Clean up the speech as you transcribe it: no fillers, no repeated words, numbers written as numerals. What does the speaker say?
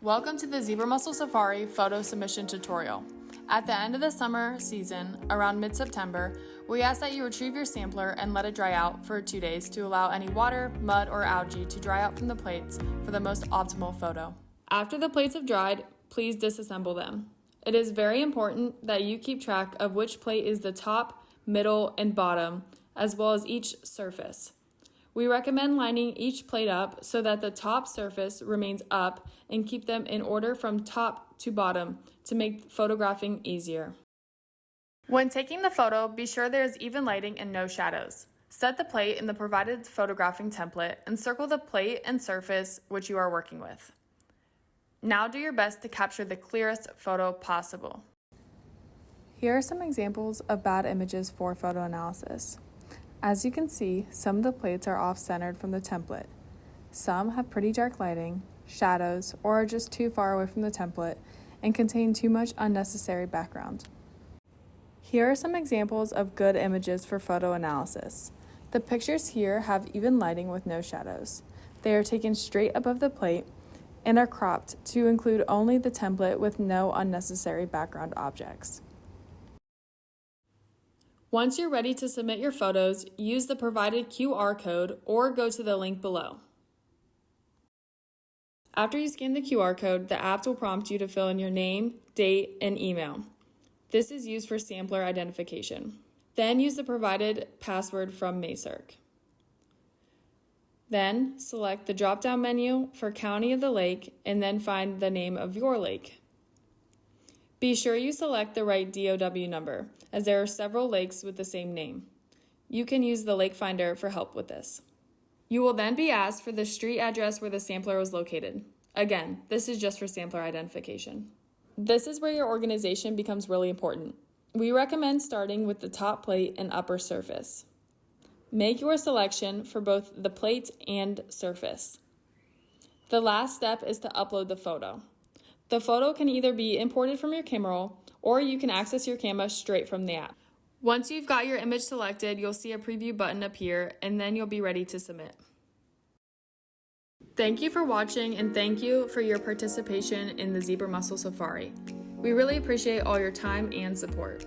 Welcome to the Zebra Mussel Safari photo submission tutorial. At the end of the summer season, around mid-September, we ask that you retrieve your sampler and let it dry out for 2 days to allow any water, mud, or algae to dry out from the plates for the most optimal photo. After the plates have dried, please disassemble them. It is very important that you keep track of which plate is the top, middle, and bottom, as well as each surface. We recommend lining each plate up so that the top surface remains up and keep them in order from top to bottom to make photographing easier. When taking the photo, be sure there is even lighting and no shadows. Set the plate in the provided photographing template and circle the plate and surface which you are working with. Now do your best to capture the clearest photo possible. Here are some examples of bad images for photo analysis. As you can see, some of the plates are off-centered from the template. Some have pretty dark lighting, shadows, or are just too far away from the template and contain too much unnecessary background. Here are some examples of good images for photo analysis. The pictures here have even lighting with no shadows. They are taken straight above the plate and are cropped to include only the template with no unnecessary background objects. Once you're ready to submit your photos, use the provided QR code or go to the link below. After you scan the QR code, the app will prompt you to fill in your name, date, and email. This is used for sampler identification. Then use the provided password from Maycirc. Then select the drop-down menu for County of the Lake and then find the name of your lake. Be sure you select the right DOW number, as there are several lakes with the same name. You can use the Lake Finder for help with this. You will then be asked for the street address where the sampler was located. Again, this is just for sampler identification. This is where your organization becomes really important. We recommend starting with the top plate and upper surface. Make your selection for both the plate and surface. The last step is to upload the photo. The photo can either be imported from your camera roll or you can access your camera straight from the app. Once you've got your image selected, you'll see a preview button appear and then you'll be ready to submit. Thank you for watching and thank you for your participation in the Zebra Mussel Safari. We really appreciate all your time and support.